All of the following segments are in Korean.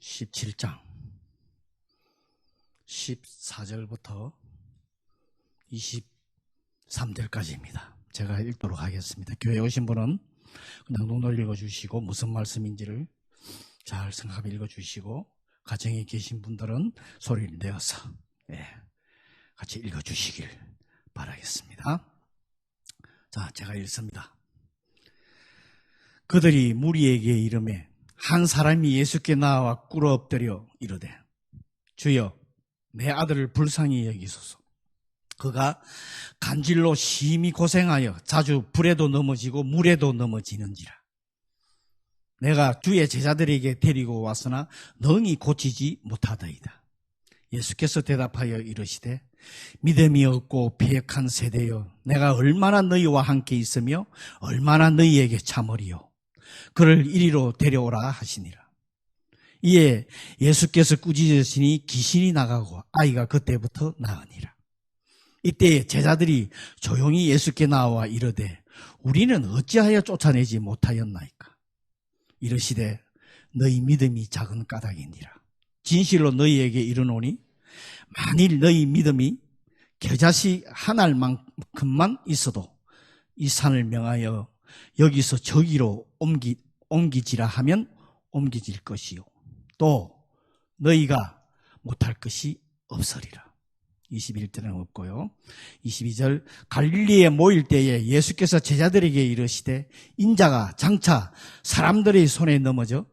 17장 14절부터 23절까지입니다. 제가 읽도록 하겠습니다. 교회에 오신 분은 그냥 눈으로 읽어주시고 무슨 말씀인지를 잘 생각하며 읽어주시고, 가정에 계신 분들은 소리를 내어서 같이 읽어주시길 바라겠습니다. 자, 제가 읽습니다. 그들이 무리에게 이르매 한 사람이 예수께 나와 꿇어 엎드려 이르되, 주여, 내 아들을 불쌍히 여기소서. 그가 간질로 심히 고생하여 자주 불에도 넘어지고 물에도 넘어지는지라. 내가 주의 제자들에게 데리고 왔으나 능히 고치지 못하더이다. 예수께서 대답하여 이르시되, 믿음이 없고 패역한 세대여, 내가 얼마나 너희와 함께 있으며 얼마나 너희에게 참으리요. 그를 이리로 데려오라 하시니라. 이에 예수께서 꾸짖으시니 귀신이 나가고 아이가 그때부터 나으니라. 이때 제자들이 조용히 예수께 나와 이르되, 우리는 어찌하여 쫓아내지 못하였나이까? 이르시되, 너희 믿음이 작은 까닭이니라. 진실로 너희에게 이르노니 만일 너희 믿음이 겨자씨 한 알만큼만 있어도 이 산을 명하여 여기서 저기로 옮기지라 하면 옮기질 것이요, 또 너희가 못할 것이 없으리라. 21절은 없고요. 22절, 갈릴리에 모일 때에 예수께서 제자들에게 이르시되, 인자가 장차 사람들의 손에 넘겨져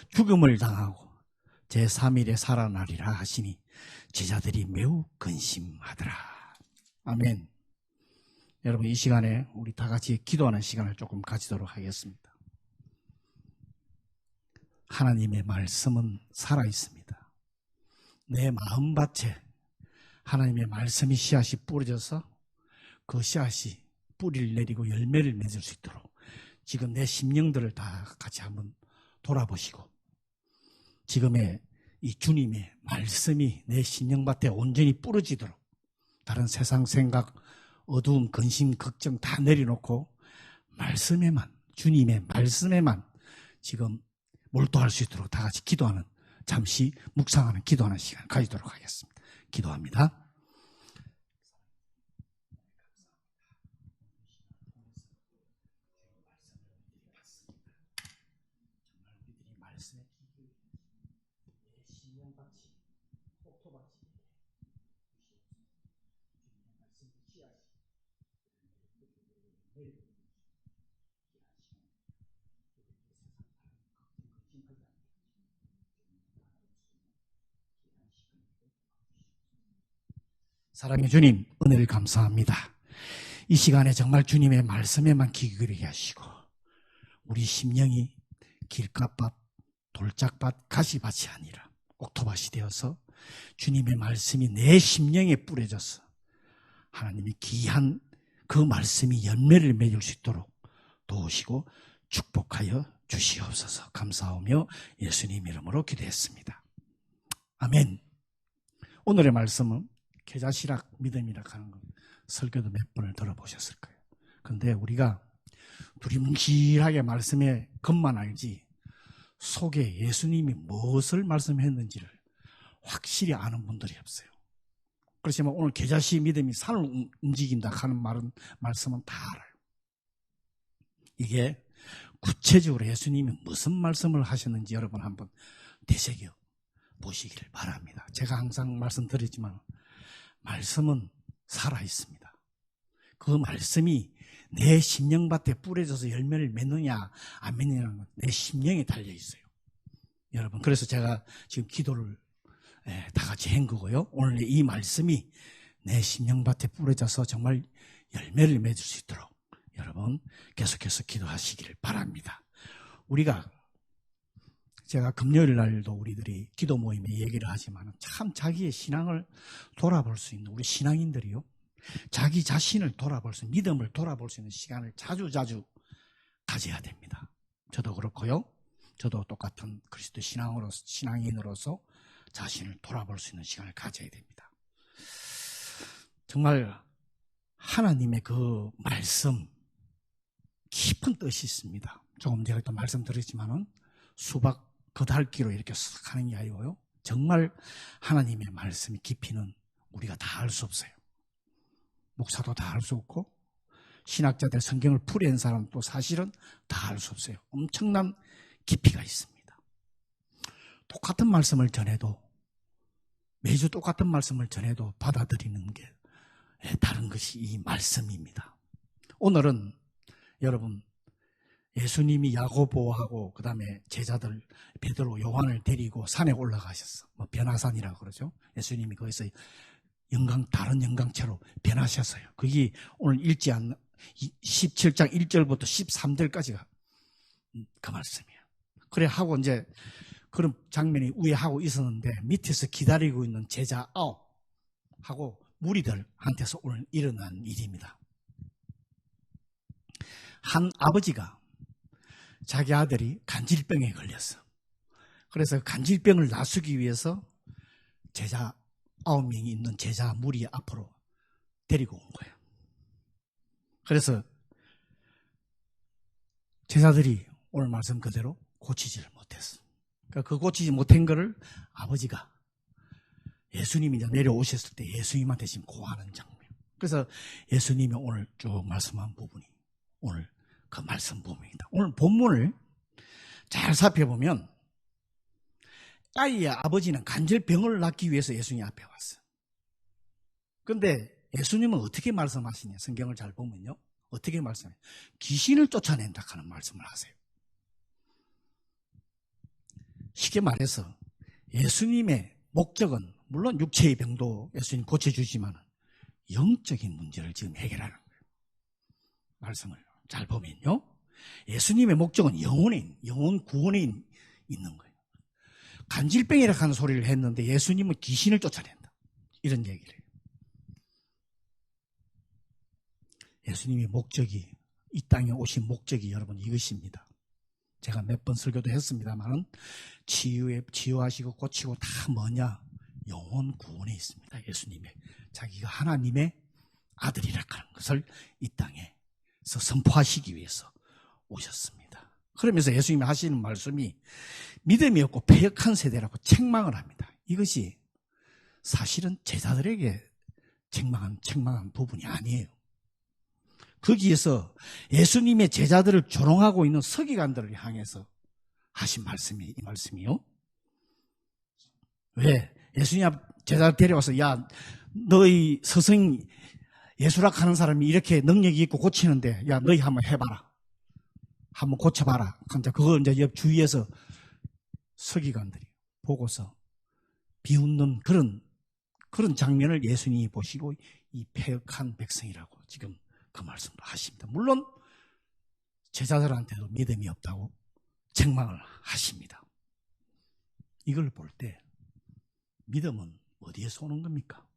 죽음을 당하고 제3일에 살아나리라 하시니 제자들이 매우 근심하더라. 아멘. 여러분, 이 시간에 우리 다 같이 기도하는 시간을 조금 가지도록 하겠습니다. 하나님의 말씀은 살아있습니다. 내 마음밭에 하나님의 말씀이 씨앗이 뿌려져서 그 씨앗이 뿌리를 내리고 열매를 맺을 수 있도록 지금 내 심령들을 다 같이 한번 돌아보시고, 지금의 이 주님의 말씀이 내 심령밭에 온전히 뿌려지도록 다른 세상 생각, 어두움, 근심, 걱정 다 내려놓고 말씀에만, 주님의 말씀에만 지금 몰두할 수 있도록 다 같이 기도하는, 잠시 묵상하는, 기도하는 시간 가지도록 하겠습니다. 기도합니다. 사랑의 주님, 은혜를 감사합니다. 이 시간에 정말 주님의 말씀에만 귀 기울이게 하시고, 우리 심령이 길가밭, 돌짝밭, 가시밭이 아니라 옥토밭이 되어서 주님의 말씀이 내 심령에 뿌려져서 하나님이 귀한 그 말씀이 열매를 맺을 수 있도록 도우시고 축복하여 주시옵소서. 감사하며 예수님 이름으로 기도했습니다. 아멘. 오늘의 말씀은 겨자씨락 믿음이라 하는 거, 설교도 몇 번을 들어보셨을 거예요. 그런데 우리가 두리뭉실하게 말씀의 겉만 알지 속에 예수님이 무엇을 말씀했는지를 확실히 아는 분들이 없어요. 그렇지만 오늘 겨자씨 믿음이 산을 움직인다 하는 말씀은 다 알아요. 이게 구체적으로 예수님이 무슨 말씀을 하셨는지 여러분 한번 되새겨 보시기를 바랍니다. 제가 항상 말씀드리지만 말씀은 살아있습니다. 그 말씀이 내 심령밭에 뿌려져서 열매를 맺느냐 안 맺느냐는 건 내 심령에 달려있어요. 여러분, 그래서 제가 지금 기도를 다 같이 한 거고요. 오늘 이 말씀이 내 심령밭에 뿌려져서 정말 열매를 맺을 수 있도록 여러분 계속해서 기도하시기를 바랍니다. 제가 금요일 날도 우리들이 기도 모임에 얘기를 하지만 참 자기의 신앙을 돌아볼 수 있는, 우리 신앙인들이요, 자기 자신을 돌아볼 수 있는, 믿음을 돌아볼 수 있는 시간을 자주 가져야 됩니다. 저도 그렇고요. 저도 똑같은 그리스도 신앙인으로서 자신을 돌아볼 수 있는 시간을 가져야 됩니다. 정말 하나님의 그 말씀, 깊은 뜻이 있습니다. 조금 전에 또 말씀드렸지만은 수박 겉핥기로 이렇게 쓱 하는 게 아니고요. 정말 하나님의 말씀의 깊이는 우리가 다 알 수 없어요. 목사도 다 알 수 없고 신학자들 성경을 풀이한 사람도 사실은 다 알 수 없어요. 엄청난 깊이가 있습니다. 똑같은 말씀을 전해도 매주 똑같은 말씀을 전해도 받아들이는 게 다른 것이 이 말씀입니다. 오늘은 여러분 예수님이 야고보하고 그 다음에 제자들 베드로 요한을 데리고 산에 올라가셨어. 변화산이라고 그러죠. 예수님이 거기서 다른 영광체로 변하셨어요. 그게 오늘 읽지 않는 17장 1절부터 13절까지가 그 말씀이에요. 그래 하고 이제 그런 장면이 위에 하고 있었는데 밑에서 기다리고 있는 제자 9하고 무리들한테서 오늘 일어난 일입니다. 한 아버지가 자기 아들이 간질병에 걸렸어. 그래서 간질병을 낫추기 위해서 제자 9명이 있는 제자 무리 앞으로 데리고 온 거예요. 그래서 제자들이 오늘 말씀 그대로 고치지를 못했어. 그러니까 그 고치지 못한 거를 아버지가 예수님이 이제 내려오셨을 때 예수님한테 지금 고하는 장면. 그래서 예수님이 오늘 쭉 말씀한 부분이 오늘 그 말씀 부분입니다. 오늘 본문을 잘 살펴보면 아이의 아버지는 간질병을 낫기 위해서 예수님 앞에 왔어요. 그런데 예수님은 어떻게 말씀하시냐? 성경을 잘 보면요. 어떻게 말씀해요? 귀신을 쫓아낸다 하는 말씀을 하세요. 쉽게 말해서 예수님의 목적은 물론 육체의 병도 예수님 고쳐주지만 영적인 문제를 지금 해결하는 거예요. 말씀을 잘 보면요. 예수님의 목적은 영혼 구원에 있는 거예요. 간질병이라 하는 소리를 했는데 예수님은 귀신을 쫓아낸다. 이런 얘기를 해요. 예수님의 목적이, 이 땅에 오신 목적이 여러분 이것입니다. 제가 몇 번 설교도 했습니다만 치유하시고 고치고 다 뭐냐? 영혼 구원에 있습니다. 예수님의 자기가 하나님의 아들이라 하는 것을 이 땅에서 선포하시기 위해서 오셨습니다. 그러면서 예수님이 하시는 말씀이 믿음이 없고 패역한 세대라고 책망을 합니다. 이것이 사실은 제자들에게 책망한 부분이 아니에요. 거기에서 예수님의 제자들을 조롱하고 있는 서기관들을 향해서 하신 말씀이 이 말씀이요. 왜? 예수님 제자를 데려와서 야 너희 스승 예수락 하는 사람이 이렇게 능력이 있고 고치는데 야 너희 한번 해봐라. 한번 고쳐봐라. 근데 그걸 이제 옆 주위에서 서기관들이 보고서 비웃는 그런 장면을 예수님이 보시고 이 패역한 백성이라고 지금 그 말씀을 하십니다. 물론 제자들한테도 믿음이 없다고 책망을 하십니다. 이걸 볼 때 믿음은 어디에서 오는 겁니까?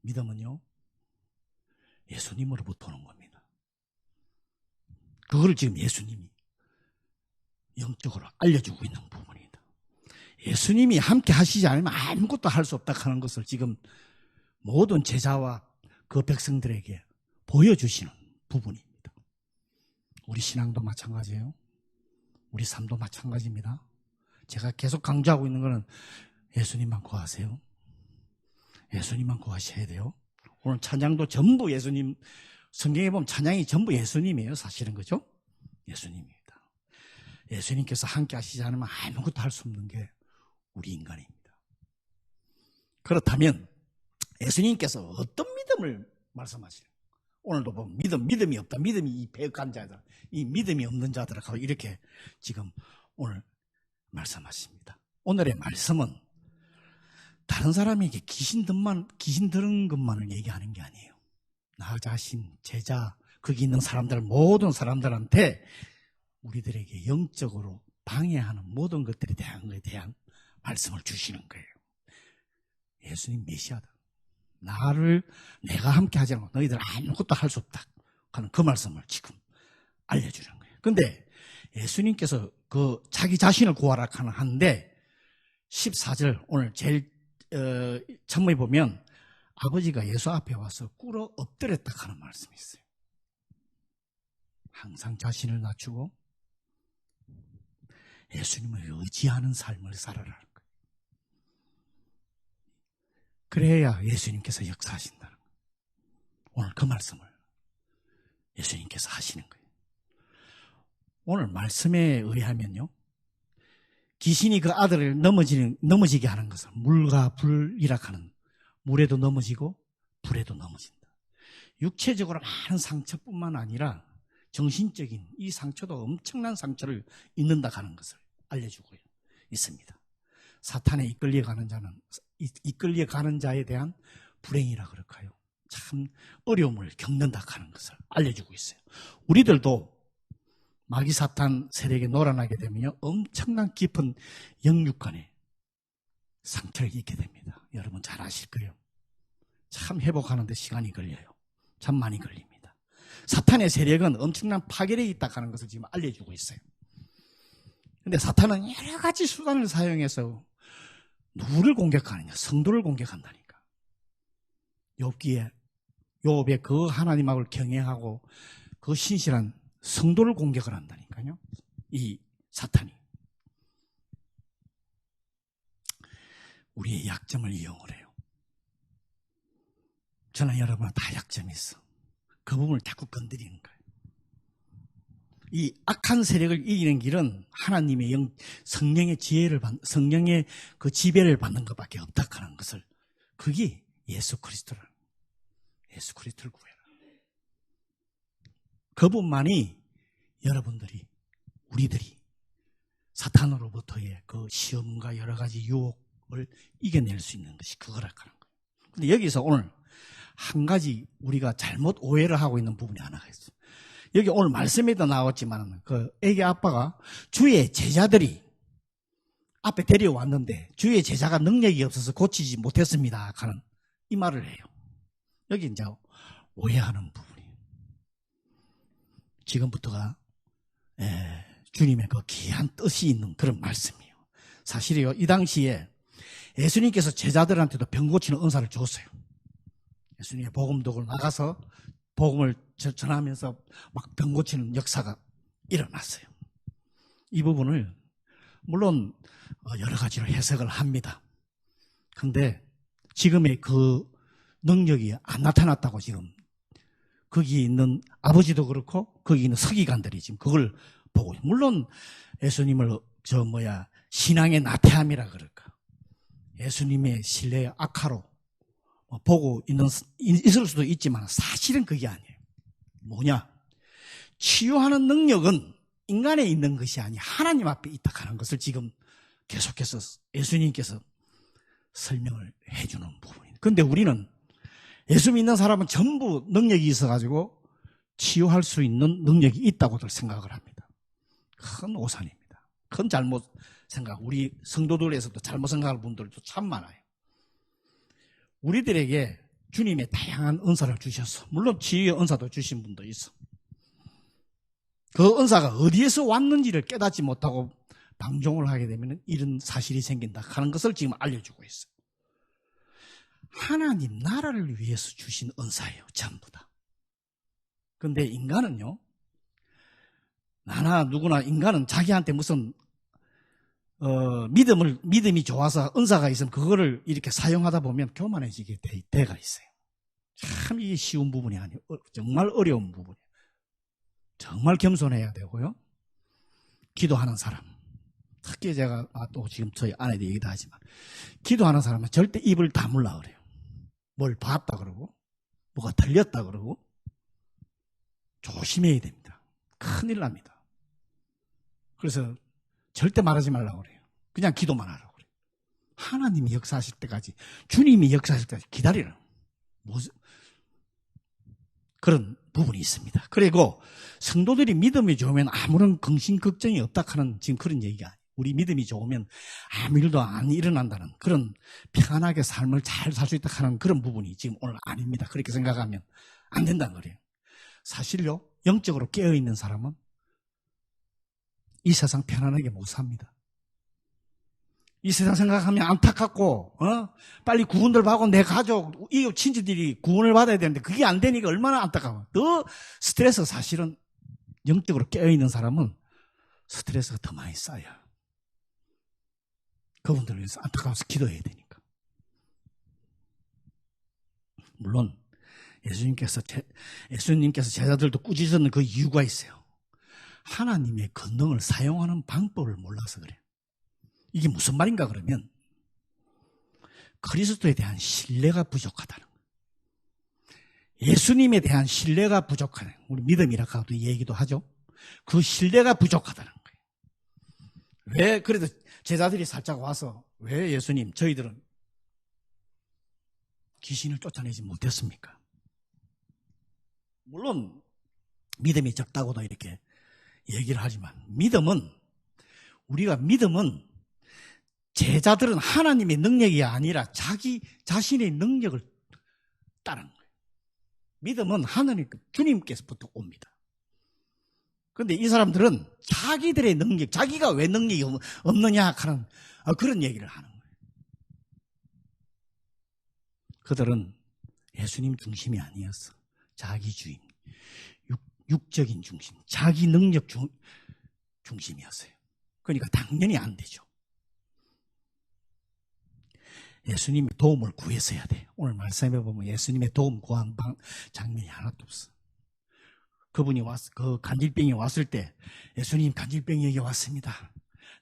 믿음은요 예수님으로부터 오는 겁니다. 그거를 지금 예수님이 영적으로 알려주고 있는 부분입니다. 예수님이 함께 하시지 않으면 아무것도 할 수 없다 하는 것을 지금 모든 제자와 그 백성들에게 보여주시는 부분입니다. 우리 신앙도 마찬가지예요. 우리 삶도 마찬가지입니다. 제가 계속 강조하고 있는 것은 예수님만 구하세요. 예수님만 구하셔야 돼요. 오늘 찬양도 전부 예수님, 성경에 보면 찬양이 전부 예수님이에요. 사실은 그죠? 예수님입니다. 예수님께서 함께 하시지 않으면 아무것도 할 수 없는 게 우리 인간입니다. 그렇다면 예수님께서 어떤 믿음을 말씀하시는 오늘도 보면 믿음이 없다. 믿음이 이 배역한 자들, 이 믿음이 없는 자들하고 이렇게 지금 오늘 말씀하십니다. 오늘의 말씀은 다른 사람에게 귀신 들은 것만을 얘기하는 게 아니에요. 나 자신, 제자, 거기 있는 사람들, 모든 사람들한테 우리들에게 영적으로 방해하는 모든 것들에 대한 것에 대한 말씀을 주시는 거예요. 예수님 메시아다. 내가 함께 하지 않고 너희들 아무것도 할 수 없다 하는 그 말씀을 지금 알려주는 거예요. 그런데 예수님께서 그 자기 자신을 구하라 하는데 14절 오늘 제일 처음에 보면 아버지가 예수 앞에 와서 꿇어 엎드렸다 하는 말씀이 있어요. 항상 자신을 낮추고 예수님을 의지하는 삶을 살아라는 거예요. 그래야 예수님께서 역사하신다는 거예요. 오늘 그 말씀을 예수님께서 하시는 거예요. 오늘 말씀에 의하면요, 귀신이 그 아들을 넘어지게 하는 것은 물과 불이라 하는, 물에도 넘어지고 불에도 넘어진다. 육체적으로 많은 상처뿐만 아니라 정신적인 이 상처도 엄청난 상처를 입는다 하는 것을 알려주고 있습니다. 사탄에 이끌려가는 자에 대한 불행이라 그럴까요? 참 어려움을 겪는다 하는 것을 알려주고 있어요. 우리들도 마귀 사탄 세력에 놀아나게 되면요, 엄청난 깊은 영육간에 상처를 입게 됩니다. 여러분 잘 아실 거예요. 참 회복하는데 시간이 걸려요. 참 많이 걸립니다. 사탄의 세력은 엄청난 파괴력이 있다 하는 것을 지금 알려주고 있어요. 그런데 사탄은 여러 가지 수단을 사용해서 누구를 공격하느냐? 성도를 공격한다니까. 욥의 그 하나님을 경외하고 그 신실한 성도를 공격을 한다니까요. 이 사탄이. 우리의 약점을 이용을 해요. 저는 여러분 다 약점이 있어. 그 부분을 자꾸 건드리는 거예요. 이 악한 세력을 이기는 길은 하나님의 성령의 성령의 그 지배를 받는 것밖에 없다 하는 것을, 그게 예수 그리스도를 구해라. 그분만이 우리들이 사탄으로부터의 그 시험과 여러 가지 유혹을 이겨낼 수 있는 것이 그거라 하는 거예요. 근데 여기서 오늘 한 가지 우리가 잘못 오해를 하고 있는 부분이 하나가 있어요. 여기 오늘 말씀에도 나왔지만 그 애기 아빠가 주의 제자들이 앞에 데려왔는데 주의 제자가 능력이 없어서 고치지 못했습니다 하는 이 말을 해요. 여기 이제 오해하는 부분이에요. 지금부터가 주님의 그 귀한 뜻이 있는 그런 말씀이에요. 사실이요, 이 당시에 예수님께서 제자들한테도 병 고치는 은사를 줬어요. 예수님의 복음독을 나가서 복음을 전하면서 막 병 고치는 역사가 일어났어요. 이 부분을 물론 여러 가지로 해석을 합니다. 그런데 지금의 그 능력이 안 나타났다고 지금 거기 있는 아버지도 그렇고 거기 있는 서기관들이 지금 그걸 보고, 물론 예수님을 신앙의 나태함이라 그럴까, 예수님의 신뢰의 악화로 보고 있을 수도 있지만 사실은 그게 아니에요. 뭐냐? 치유하는 능력은 인간에 있는 것이 아니 하나님 앞에 있다 하는 것을 지금 계속해서 예수님께서 설명을 해주는 부분입니다. 그런데 우리는 예수 믿는 사람은 전부 능력이 있어가지고 치유할 수 있는 능력이 있다고들 생각을 합니다. 큰 오산입니다. 큰 잘못 생각, 우리 성도들에서도 잘못 생각할 분들도 참 많아요. 우리들에게 주님의 다양한 은사를 주셔서, 물론 치유의 은사도 주신 분도 있어. 그 은사가 어디에서 왔는지를 깨닫지 못하고 방종을 하게 되면 이런 사실이 생긴다 하는 것을 지금 알려주고 있어요. 하나님 나라를 위해서 주신 은사예요, 전부 다. 그런데 인간은요, 나나 누구나 인간은 자기한테 무슨 믿음이 좋아서 은사가 있으면 그거를 이렇게 사용하다 보면 교만해지게 때가 있어요. 참 이게 쉬운 부분이 아니에요. 정말 어려운 부분이에요. 정말 겸손해야 되고요. 기도하는 사람, 특히 제가 또 지금 저희 아내도 얘기도 하지만, 기도하는 사람은 절대 입을 다물라 그래요. 뭘 봤다 그러고 뭐가 들렸다 그러고 조심해야 됩니다. 큰일 납니다. 그래서 절대 말하지 말라고 그래요. 그냥 기도만 하라고 그래요. 하나님이 역사하실 때까지, 주님이 역사하실 때까지 기다리라. 그런 부분이 있습니다. 그리고 성도들이 믿음이 좋으면 아무런 근심 걱정이 없다 하는 지금 그런 얘기가 아니에요. 우리 믿음이 좋으면 아무 일도 안 일어난다는, 그런 편안하게 삶을 잘 살 수 있다 하는 그런 부분이 지금 오늘 아닙니다. 그렇게 생각하면 안 된다는 거예요. 사실요, 영적으로 깨어있는 사람은 이 세상 편안하게 못 삽니다. 이 세상 생각하면 안타깝고, 빨리 구원들 받고 내 가족, 이웃 친지들이 구원을 받아야 되는데 그게 안 되니까 얼마나 안타까워. 더 스트레스, 사실은 영적으로 깨어있는 사람은 스트레스가 더 많이 쌓여요. 그분들을 위해서 안타까워서 기도해야 되니까. 물론 예수님께서 제자들도 꾸짖는 그 이유가 있어요. 하나님의 권능을 사용하는 방법을 몰라서 그래요. 이게 무슨 말인가 그러면 그리스도에 대한 신뢰가 부족하다는 거예요. 예수님에 대한 신뢰가 부족하다는 거예요. 우리 믿음이라고 하도 얘기도 하죠. 그 신뢰가 부족하다는 거예요. 왜 그래도 제자들이 살짝 와서 왜 예수님 저희들은 귀신을 쫓아내지 못했습니까? 물론 믿음이 적다고도 이렇게 얘기를 하지만 믿음은 제자들은 하나님의 능력이 아니라 자기 자신의 능력을 따르는 거예요. 믿음은 하나님 주님께서부터 옵니다. 그런데 이 사람들은 자기들의 능력, 자기가 왜 능력이 없느냐 하는 그런 얘기를 하는 거예요. 그들은 예수님 중심이 아니었어. 자기주의, 육적인 중심, 자기 능력 중심이었어요. 그러니까 당연히 안 되죠. 예수님의 도움을 구해서야 돼요. 오늘 말씀해 보면 예수님의 도움 구한 장면이 하나도 없어. 그분이 그 간질병이 왔을 때 예수님 간질병이 여기 왔습니다.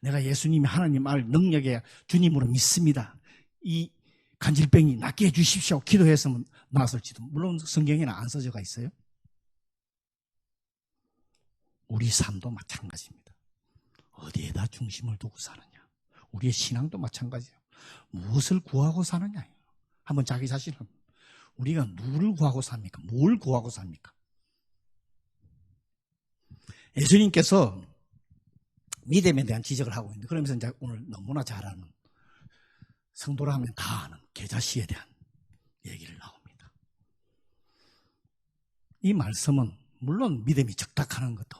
내가 예수님이 하나님 알 능력에 주님으로 믿습니다. 이 간질병이 낫게 해주십시오. 기도했으면 나았을지도. 물론 성경에는 안 써져가 있어요. 우리 삶도 마찬가지입니다. 어디에다 중심을 두고 사느냐. 우리의 신앙도 마찬가지예요. 무엇을 구하고 사느냐. 한번 자기 자신을 우리가 누구를 구하고 삽니까? 뭘 구하고 삽니까? 예수님께서 믿음에 대한 지적을 하고 있는데 그러면서 이제 오늘 너무나 잘 아는 성도라 하면 다 아는 계자시에 대한 얘기를 나옵니다. 이 말씀은 물론 믿음이 적탁하는 것도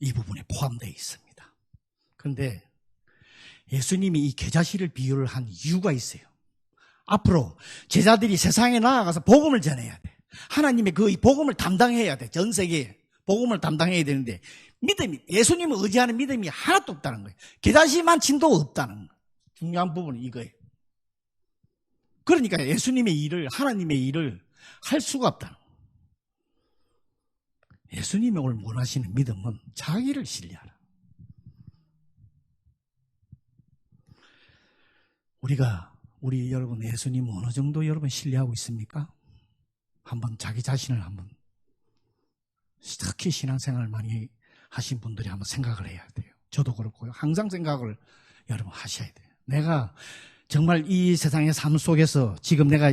이 부분에 포함되어 있습니다. 그런데 예수님이 이 계자시를 비유를 한 이유가 있어요. 앞으로 제자들이 세상에 나아가서 복음을 전해야 돼. 하나님의 그 복음을 담당해야 돼. 전 세계에 복음을 담당해야 되는데 믿음이 예수님을 의지하는 믿음이 하나도 없다는 거예요. 계자시만 진도 없다는 거예요. 중요한 부분은 이거예요. 그러니까 예수님의 일을 하나님의 일을 할 수가 없다는 거예요. 예수님이 오늘 원하시는 믿음은 자기를 신뢰하라. 우리 여러분 예수님 어느 정도 여러분 신뢰하고 있습니까? 한번 자기 자신을 한번 특히 신앙생활을 많이 하신 분들이 한번 생각을 해야 돼요. 저도 그렇고요. 항상 생각을 여러분 하셔야 돼요. 내가 정말 이 세상의 삶 속에서 지금 내가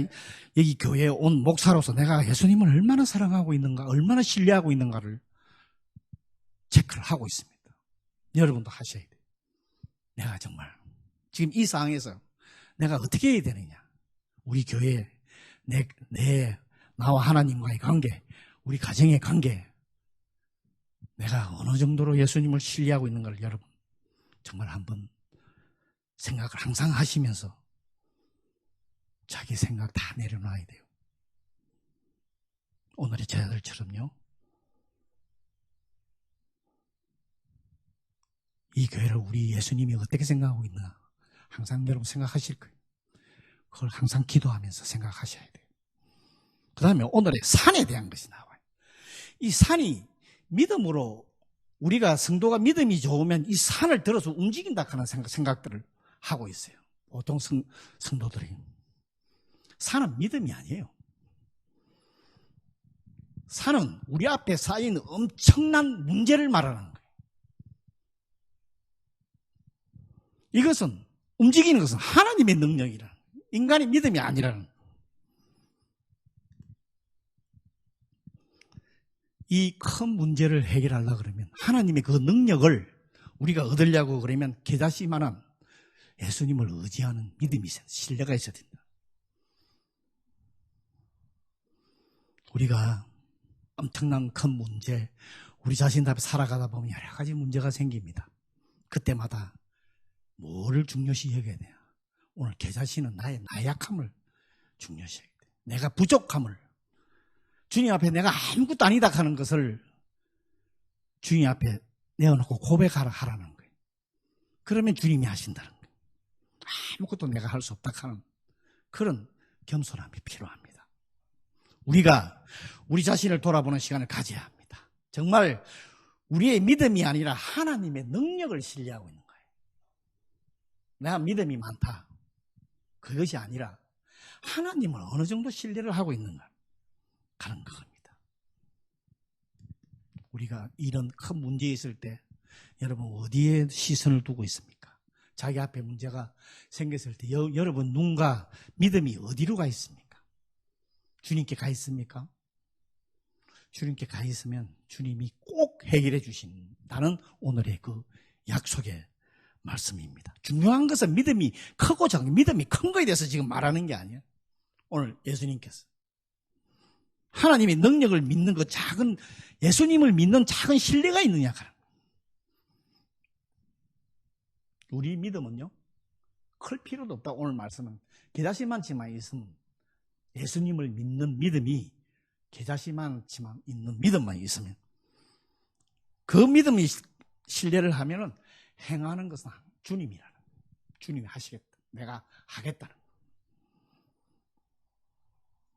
여기 교회에 온 목사로서 내가 예수님을 얼마나 사랑하고 있는가, 얼마나 신뢰하고 있는가를 체크를 하고 있습니다. 여러분도 하셔야 돼요. 내가 정말 지금 이 상황에서 내가 어떻게 해야 되느냐. 우리 교회, 나와 하나님과의 관계, 우리 가정의 관계, 내가 어느 정도로 예수님을 신뢰하고 있는가를 여러분 정말 한번 생각을 항상 하시면서 자기 생각 다 내려놔야 돼요. 오늘의 제자들처럼요. 이 교회를 우리 예수님이 어떻게 생각하고 있나 항상 여러분 생각하실 거예요. 그걸 항상 기도하면서 생각하셔야 돼요. 그 다음에 오늘의 산에 대한 것이 나와요. 이 산이 믿음으로 우리가 성도가 믿음이 좋으면 이 산을 들어서 움직인다 하는 생각들을 하고 있어요. 보통 성도들이. 산은 믿음이 아니에요. 산은 우리 앞에 쌓인 엄청난 문제를 말하는 거예요. 이것은 움직이는 것은 하나님의 능력이라는 거예요. 인간의 믿음이 아니라는 거예요. 이 큰 문제를 해결하려고 그러면 하나님의 그 능력을 우리가 얻으려고 그러면 계자시만한 예수님을 의지하는 믿음이 있어야, 신뢰가 있어야 된다. 우리가 엄청난 큰 문제, 우리 자신 앞에 살아가다 보면 여러 가지 문제가 생깁니다. 그때마다 뭐를 중요시 여겨야 돼요? 오늘 계자시는 나의 나약함을 중요시 여겨야 돼요. 내가 부족함을, 주님 앞에 내가 아무것도 아니다 하는 것을 주님 앞에 내어놓고 고백하라는 거예요. 그러면 주님이 하신다는 거예요. 아무것도 내가 할 수 없다 하는 그런 겸손함이 필요합니다. 우리가 우리 자신을 돌아보는 시간을 가져야 합니다. 정말 우리의 믿음이 아니라 하나님의 능력을 신뢰하고 있는 거예요. 내가 믿음이 많다. 그것이 아니라 하나님을 어느 정도 신뢰를 하고 있는가 하는 겁니다. 우리가 이런 큰 문제 있을 때 여러분 어디에 시선을 두고 있습니까? 자기 앞에 문제가 생겼을 때 여러분 눈과 믿음이 어디로 가 있습니까? 주님께 가 있습니까? 주님께 가 있으면 주님이 꼭 해결해 주신다는 오늘의 그 약속의 말씀입니다. 중요한 것은 믿음이 크고 작은, 믿음이 큰 거에 대해서 지금 말하는 게 아니에요. 오늘 예수님께서 하나님의 능력을 믿는 그 작은, 예수님을 믿는 작은 신뢰가 있느냐. 우리 믿음은요, 클 필요도 없다. 오늘 말씀은 겨자씨만치만 있으면, 예수님을 믿는 믿음이 겨자씨만치만 있는 믿음만 있으면, 그 믿음이 신뢰를 하면은 행하는 것은 주님이라는 거예요. 주님이 하시겠다. 내가 하겠다는 거예요.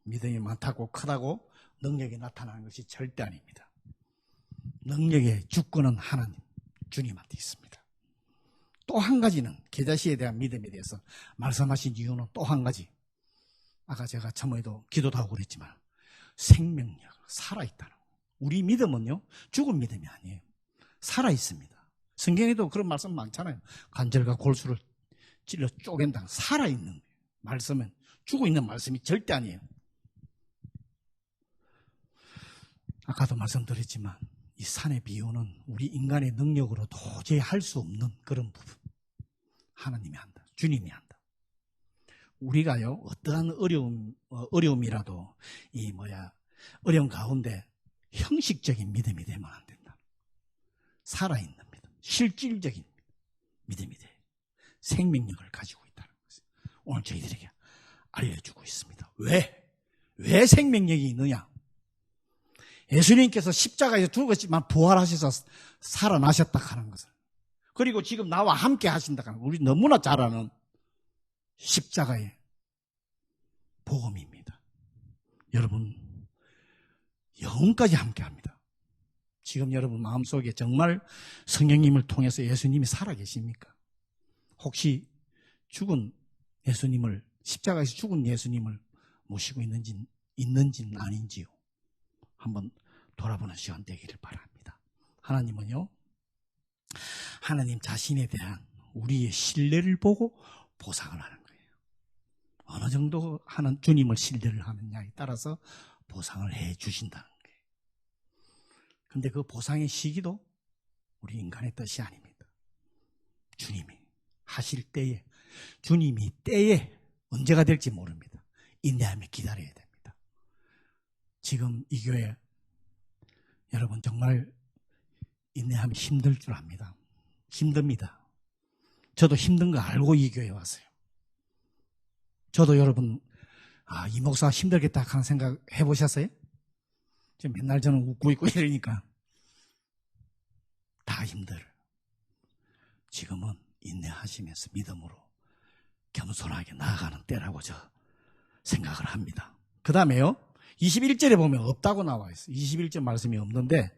믿음이 많다고 크다고 능력이 나타나는 것이 절대 아닙니다. 능력의 주권은 하나님, 주님한테 있습니다. 또 한 가지는 겨자씨에 대한 믿음에 대해서 말씀하신 이유는 또 한 가지. 아까 제가 처음에도 기도도 하고 그랬지만 생명력, 살아있다는 거예요. 우리 믿음은요, 죽은 믿음이 아니에요. 살아있습니다. 성경에도 그런 말씀 많잖아요. 관절과 골수를 찔러 쪼갠다. 살아있는 말씀은, 죽어 있는 말씀이 절대 아니에요. 아까도 말씀드렸지만 이 산의 비유는 우리 인간의 능력으로 도저히 할 수 없는 그런 부분. 하나님이 한다. 주님이 한다. 우리가요, 어떠한 어려움이라도 어려운 가운데 형식적인 믿음이 되면 안 된다. 살아있는 믿음, 실질적인 믿음이 돼. 생명력을 가지고 있다는 것을 오늘 저희들에게 알려주고 있습니다. 왜 생명력이 있느냐? 예수님께서 십자가에서 죽었지만 부활하셔서 살아나셨다 하는 것을, 그리고 지금 나와 함께 하신다 하는, 우리 너무나 잘 아는 십자가의 복음입니다. 여러분, 영혼까지 함께 합니다. 지금 여러분 마음속에 정말 성령님을 통해서 예수님이 살아계십니까? 혹시 죽은 예수님을, 십자가에서 죽은 예수님을 모시고 있는지는 아닌지요? 한번 돌아보는 시간 되기를 바랍니다. 하나님은요, 하나님 자신에 대한 우리의 신뢰를 보고 보상을 하는 거예요. 어느 정도 하는 주님을 신뢰를 하느냐에 따라서 보상을 해 주신다는 거예요. 그런데 그 보상의 시기도 우리 인간의 뜻이 아닙니다. 주님이 하실 때에, 주님이 때에 언제가 될지 모릅니다. 인내하며 기다려야 됩니다. 지금 이 교회 여러분 정말 인내하면 힘들 줄 압니다. 힘듭니다. 저도 힘든 거 알고 이 교회에 왔어요. 저도 여러분, 이 목사 힘들겠다 하는 생각 해보셨어요? 지금 맨날 저는 웃고 있고 이러니까 다 힘들어요. 지금은 인내하시면서 믿음으로 겸손하게 나아가는 때라고 저 생각을 합니다. 그 다음에요, 21절에 보면 없다고 나와 있어요. 21절 말씀이 없는데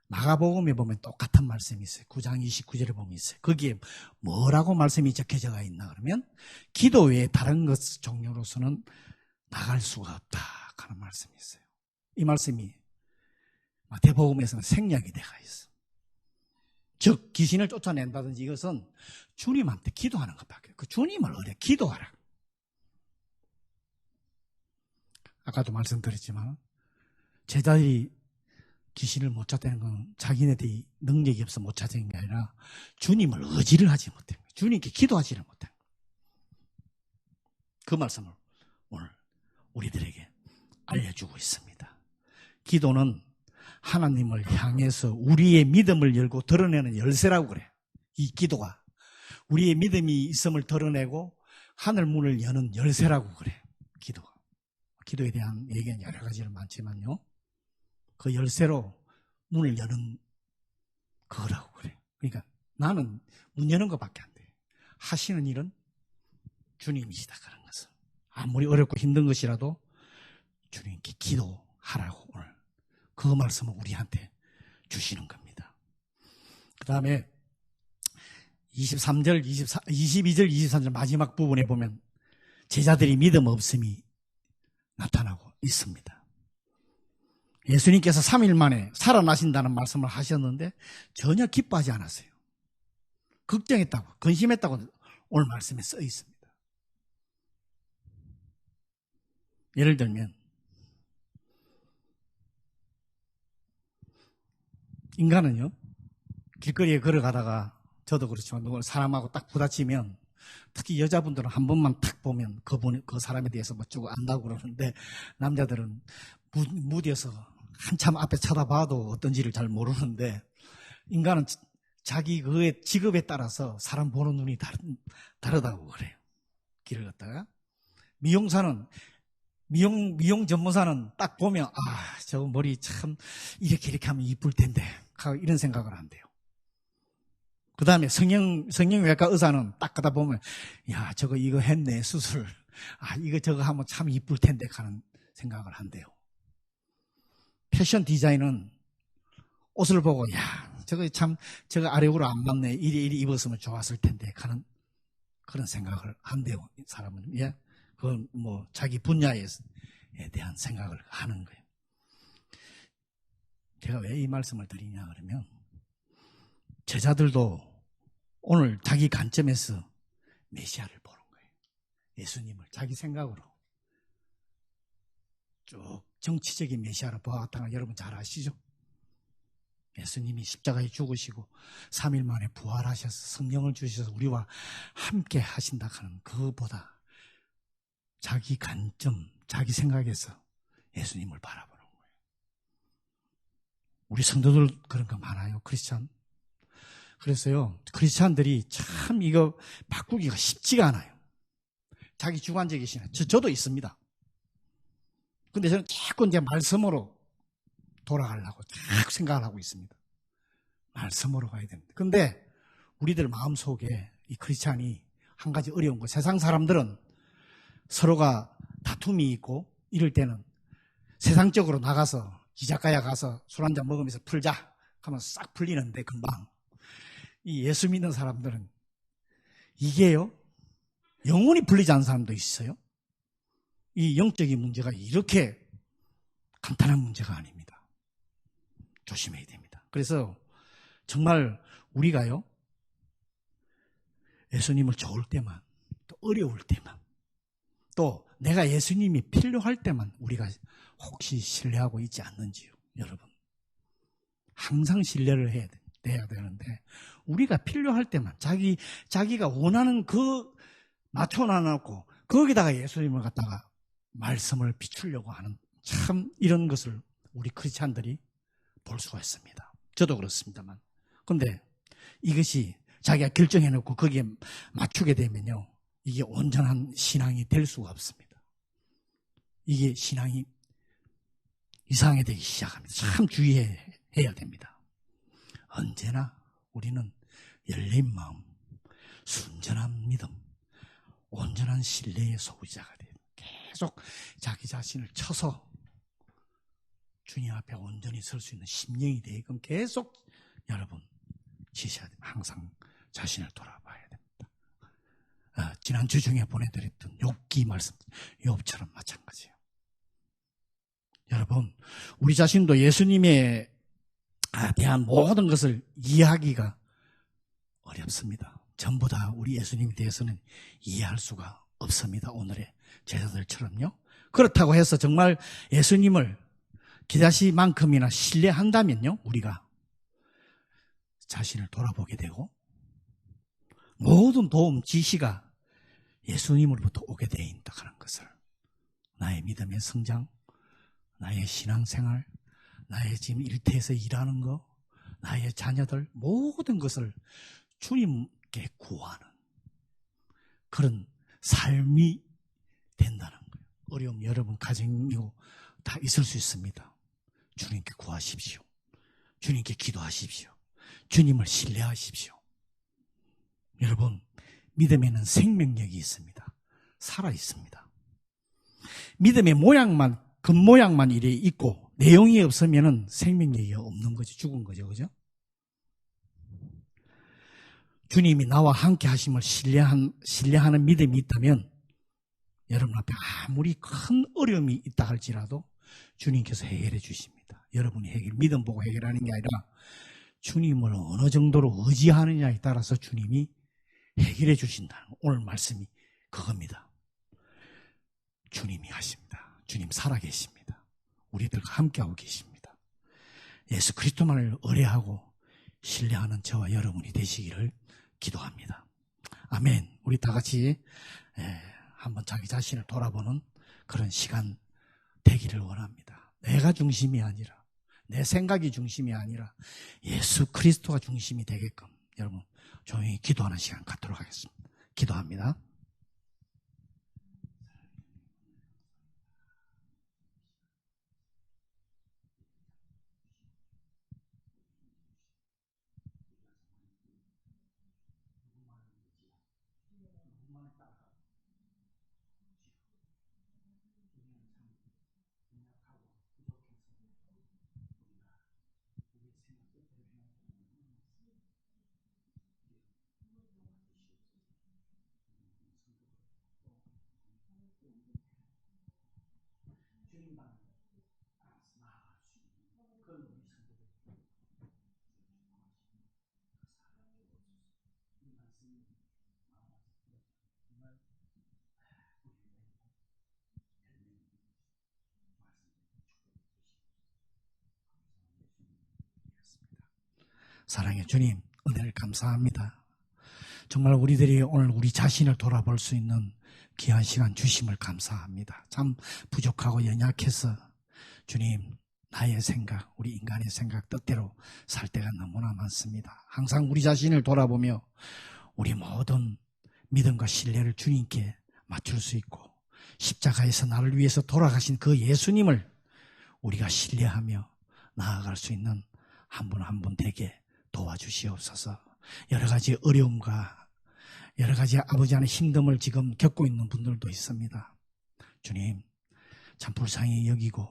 마가복음에 보면 똑같은 말씀이 있어요. 9장 29절에 보면 있어요. 거기에 뭐라고 말씀이 적혀져 있나 그러면 기도 외에 다른 것 종류로서는 나갈 수가 없다 하는 말씀이 있어요. 이 말씀이 마태복음에서는 생략이 되어 있어요. 즉 귀신을 쫓아낸다든지 이것은 주님한테 기도하는 것밖에, 그 주님을 어려 기도하라. 아까도 말씀드렸지만 제자들이 귀신을 못 쫓아내는 건 자기네들이 능력이 없어 못 찾아낸 게 아니라 주님을 의지를 하지 못한 거예요. 주님께 기도하지를 못한 거예요. 그 말씀을 오늘 우리들에게 알려주고 있습니다. 기도는 하나님을 향해서 우리의 믿음을 열고 드러내는 열쇠라고 그래요. 이 기도가 우리의 믿음이 있음을 드러내고 하늘 문을 여는 열쇠라고 그래요. 기도가. 기도에 대한 얘기는 여러 가지는 많지만요, 그 열쇠로 문을 여는 거라고 그래요. 그러니까 나는 문 여는 것밖에 안 돼요. 하시는 일은 주님이시다 그런 것을. 아무리 어렵고 힘든 것이라도 주님께 기도하라고 오늘 그 말씀을 우리한테 주시는 겁니다. 그 다음에 23절, 22절, 23절 마지막 부분에 보면 제자들이 믿음 없음이 나타나고 있습니다. 예수님께서 3일 만에 살아나신다는 말씀을 하셨는데 전혀 기뻐하지 않았어요. 걱정했다고, 근심했다고 오늘 말씀에 써 있습니다. 예를 들면 인간은요, 길거리에 걸어가다가 저도 그렇지만 누구 사람하고 딱 부딪히면 특히 여자분들은 한 번만 탁 보면 그 사람에 대해서 쭉 안다고 그러는데 남자들은 무디어서 한참 앞에 쳐다봐도 어떤지를 잘 모르는데 인간은 자기 그의 직업에 따라서 사람 보는 눈이 다르다고 그래요. 길을 걷다가 미용 전문사는 딱 보면 저 머리 참 이렇게 하면 이쁠 텐데 이런 생각을 한대요. 그 다음에 성형외과 의사는 딱 가다 보면 야 저거 이거 했네 수술 이거 저거 하면 참 이쁠 텐데 하는 생각을 한대요. 패션 디자인은 옷을 보고 야 저거 아래우로 안 맞네 이리 입었으면 좋았을 텐데 하는 그런 생각을 한대요. 사람은. 예, 그건 뭐 자기 분야에 대한 생각을 하는 거예요. 제가 왜 이 말씀을 드리냐 그러면 제자들도 오늘 자기 관점에서 메시아를 보는 거예요. 예수님을 자기 생각으로 쭉 정치적인 메시아로 보았다는 걸 여러분 잘 아시죠? 예수님이 십자가에 죽으시고 3일 만에 부활하셔서 성령을 주셔서 우리와 함께 하신다 하는 그보다 자기 관점, 자기 생각에서 예수님을 바라보는 거예요. 우리 성도들 그런 거 많아요. 크리스찬. 그래서요, 크리스찬들이 참 이거 바꾸기가 쉽지가 않아요. 자기 주관적인 신앙. 저도 있습니다. 근데 저는 자꾸 이제 말씀으로 돌아가려고 쫙 생각을 하고 있습니다. 말씀으로 가야 됩니다. 근데 우리들 마음속에 이 크리스찬이 한 가지 어려운 거, 세상 사람들은 서로가 다툼이 있고 이럴 때는 세상적으로 나가서 기자가야 가서 술 한잔 먹으면서 풀자 하면 싹 풀리는데 금방 이 예수 믿는 사람들은 이게요 영혼이 풀리지 않는 사람도 있어요. 이 영적인 문제가 이렇게 간단한 문제가 아닙니다. 조심해야 됩니다. 그래서 정말 우리가요 예수님을 좋을 때만 또 어려울 때만 또 내가 예수님이 필요할 때만 우리가 혹시 신뢰하고 있지 않는지요. 여러분 항상 신뢰를 해야 되는데 우리가 필요할 때만 자기가 원하는 그 맞춰놔놓고 거기다가 예수님을 갖다가 말씀을 비추려고 하는 참 이런 것을 우리 크리스찬들이 볼 수가 있습니다. 저도 그렇습니다만. 그런데 이것이 자기가 결정해놓고 거기에 맞추게 되면요 이게 온전한 신앙이 될 수가 없습니다. 이게 신앙이 이상해지기 시작합니다. 참 주의해야 됩니다. 언제나 우리는 열린 마음, 순전한 믿음, 온전한 신뢰의 소유자가 돼요. 계속 자기 자신을 쳐서 주님 앞에 온전히 설 수 있는 심령이 되게끔 계속 여러분 지셔야 됩니다. 항상 자신을 돌아봐야 됩니다. 지난주 중에 보내드렸던 욥기 말씀, 욥처럼 마찬가지예요. 여러분 우리 자신도 예수님에 대한 모든 것을 이해하기가 어렵습니다. 전부 다 우리 예수님에 대해서는 이해할 수가 없습니다. 오늘의 제자들처럼요. 그렇다고 해서 정말 예수님을 기다시만큼이나 신뢰한다면요 우리가 자신을 돌아보게 되고 모든 도움 지시가 예수님으로부터 오게 되어 있다는 것을 나의 믿음의 성장, 나의 신앙생활, 나의 지금 일터에서 일하는 거, 나의 자녀들 모든 것을 주님께 구하는 그런 삶이 된다는 거예요. 어려움 여러분 가정이고 다 있을 수 있습니다. 주님께 구하십시오. 주님께 기도하십시오. 주님을 신뢰하십시오. 여러분 믿음에는 생명력이 있습니다. 살아 있습니다. 믿음의 모양만, 겉모양만 이래 있고 내용이 없으면은 생명력이 없는 거죠. 죽은 거죠. 그죠? 주님이 나와 함께 하심을 신뢰하는 믿음이 있다면 여러분 앞에 아무리 큰 어려움이 있다 할지라도 주님께서 해결해 주십니다. 여러분이 믿음 보고 해결하는 게 아니라 주님을 어느 정도로 의지하느냐에 따라서 주님이 해결해 주신다는 오늘 말씀이 그겁니다. 주님이 하십니다. 주님 살아계십니다. 우리들과 함께하고 계십니다. 예수 그리스도만을 의뢰하고 신뢰하는 저와 여러분이 되시기를 기도합니다. 아멘. 우리 다 같이 한번 자기 자신을 돌아보는 그런 시간 되기를 원합니다. 내가 중심이 아니라 내 생각이 중심이 아니라 예수 그리스도가 중심이 되게끔 여러분 조용히 기도하는 시간 갖도록 하겠습니다. 기도합니다. 사랑의 주님, 은혜를 감사합니다. 정말 우리들이 오늘 우리 자신을 돌아볼 수 있는 귀한 시간 주심을 감사합니다. 참 부족하고 연약해서 주님, 나의 생각, 우리 인간의 생각 뜻대로 살 때가 너무나 많습니다. 항상 우리 자신을 돌아보며 우리 모든 믿음과 신뢰를 주님께 맞출 수 있고 십자가에서 나를 위해서 돌아가신 그 예수님을 우리가 신뢰하며 나아갈 수 있는 한 분 한 분 되게 도와주시옵소서. 여러 가지 어려움과 여러 가지 아버지 안에 힘듦을 지금 겪고 있는 분들도 있습니다. 주님, 참 불쌍히 여기고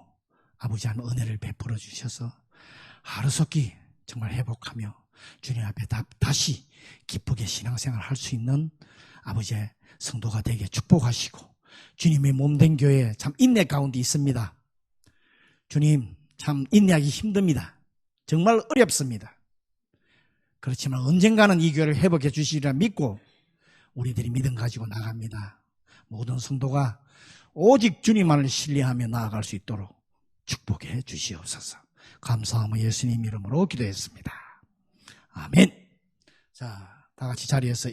아버지 안 은혜를 베풀어 주셔서 하루속히 정말 회복하며 주님 앞에 다시 기쁘게 신앙생활 할 수 있는 아버지의 성도가 되게 축복하시고 주님의 몸된 교회 참 인내 가운데 있습니다. 주님, 참 인내하기 힘듭니다. 정말 어렵습니다. 그렇지만 언젠가는 이 교회를 회복해 주시리라 믿고 우리들이 믿음 가지고 나갑니다. 모든 성도가 오직 주님만을 신뢰하며 나아갈 수 있도록 축복해 주시옵소서. 감사하며 예수님 이름으로 기도했습니다. 아멘. 자, 다 같이 자리에서